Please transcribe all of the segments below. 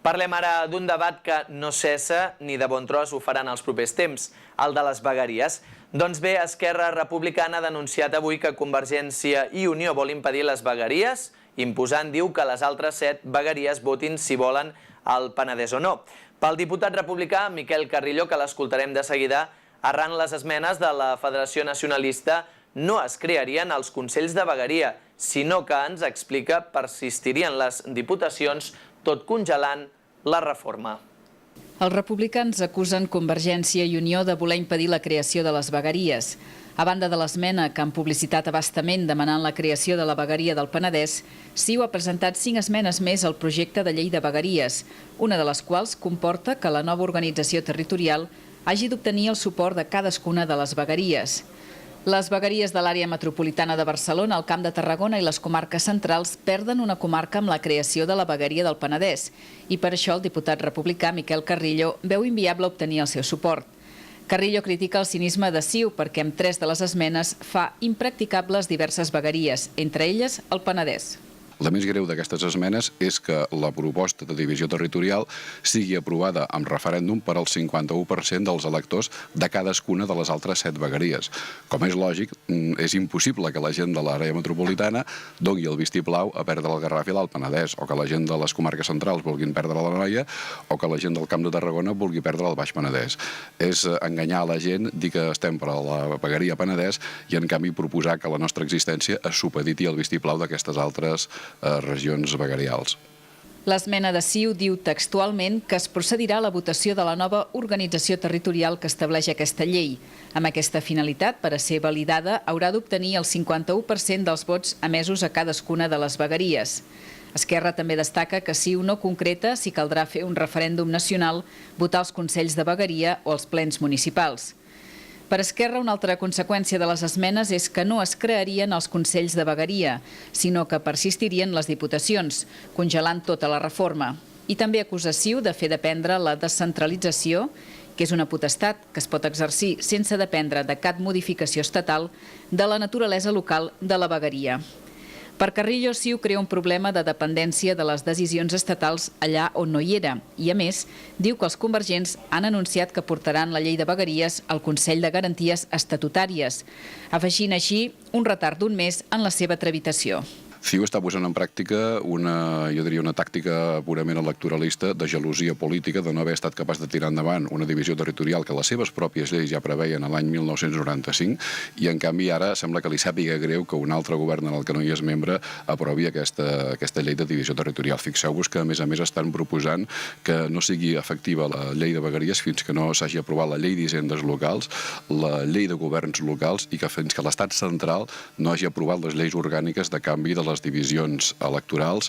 Parlem ara d'un debat que no cessa ni de bon tros ho faran els propers temps, el de les vegueries. Doncs bé, Esquerra Republicana ha denunciat avui que Convergència i Unió vol impedir les vegueries, imposant, diu, que les altres 7 vegueries votin si volen al Penedès o no. Pel diputat republicà Miquel Carrillo, que l'escoltarem de seguida, arran les esmenes de la Federació Nacionalista, no es crearien els Consells de Vegueria, sinó que ens explica persistirien les diputacions, tot congelant la reforma. Els republicans acusen Convergència i Unió de voler impedir la creació de les vegueries. A banda de l'esmena que han publicitat a bastament demanant la creació de la vegueria del Penedès, CiU ha presentat 5 esmenes més al projecte de llei de vegueries, una de les quals comporta que la nova organització territorial hagi d'obtenir el suport de cadascuna de les vegueries. Les vegueries de l'àrea metropolitana de Barcelona, el Camp de Tarragona i les comarques centrals perden una comarca amb la creació de la vegueria del Penedès i per això el diputat republicà Miquel Carrillo veu inviable obtenir el seu suport. Carrillo critica el cinisme de CiU perquè amb 3 de les esmenes fa impracticables diverses vegueries, entre elles el Penedès. La més greu d'aquestes esmenes és que la proposta de divisió territorial sigui aprovada amb referèndum per al 51% dels electors de cadascuna de les altres 7 vegueries. Com és lògic, és impossible que la gent de l'àrea metropolitana doni el vistiplau a perdre el Garraf i l'Alt Penedès, o que la gent de les comarques centrals vulguin perdre l'Anoia, o que la gent del Camp de Tarragona vulgui perdre el Baix Penedès. És enganyar la gent, dir que estem per a la vegueria Penedès i en canvi proposar que la nostra existència es supediti al vistiplau d'aquestes altres regions veguerials. L'esmena de CiU diu textualment que es procedirà a la votació de la nova organització territorial que estableix aquesta llei. Amb aquesta finalitat, per a ser validada, haurà d'obtenir el 51% dels vots emesos a cadascuna de les vegueries. Esquerra també destaca que CiU no concreta si caldrà fer un referèndum nacional, votar els consells de vegueria o els plens municipals. Per Esquerra, una altra conseqüència de les esmenes és que no es crearien els consells de vegueria, sinó que persistirien les diputacions, congelant tota la reforma. I també acusa CiU de fer dependre la descentralització, que és una potestat que es pot exercir sense dependre de cap modificació estatal, de la naturalesa local de la vegueria. Per Carrillo, CiU crea un problema de dependència de les decisions estatals allà on no hi era i, a més, diu que els convergents han anunciat que portaran la llei de vegueries al Consell de Garanties Estatutàries, afegint així un retard d'un mes en la seva tramitació. CiU està posant en pràctica una tàctica purament electoralista de gelosia política, de no haver estat capaç de tirar endavant una divisió territorial que les seves pròpies lleis ja preveien l'any 1995 i en canvi ara sembla que li sàpiga greu que un altre govern en el que no hi és membre aprovi aquesta llei de divisió territorial. Fixeu-vos que a més estan proposant que no sigui efectiva la llei de vegueries fins que no s'hagi aprovat la llei d'hisendes locals, la llei de governs locals i que fins que l'estat central no hagi aprovat les lleis orgàniques de canvi de les divisions electorals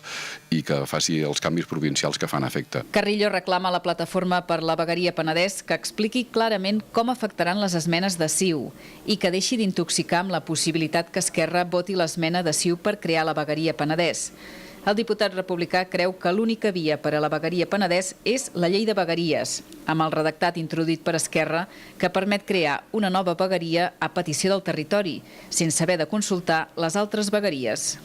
i que faci els canvis provincials que fan efecte. Carrillo reclama a la plataforma per la vegueria Penedès que expliqui clarament com afectaran les esmenes de CiU i que deixi d'intoxicar amb la possibilitat que Esquerra voti l'esmena de CiU per crear la vegueria Penedès. El diputat republicà creu que l'única via per a la vegueria Penedès és la llei de vegueries, amb el redactat introduït per Esquerra que permet crear una nova vegueria a petició del territori, sense haver de consultar les altres vegueries.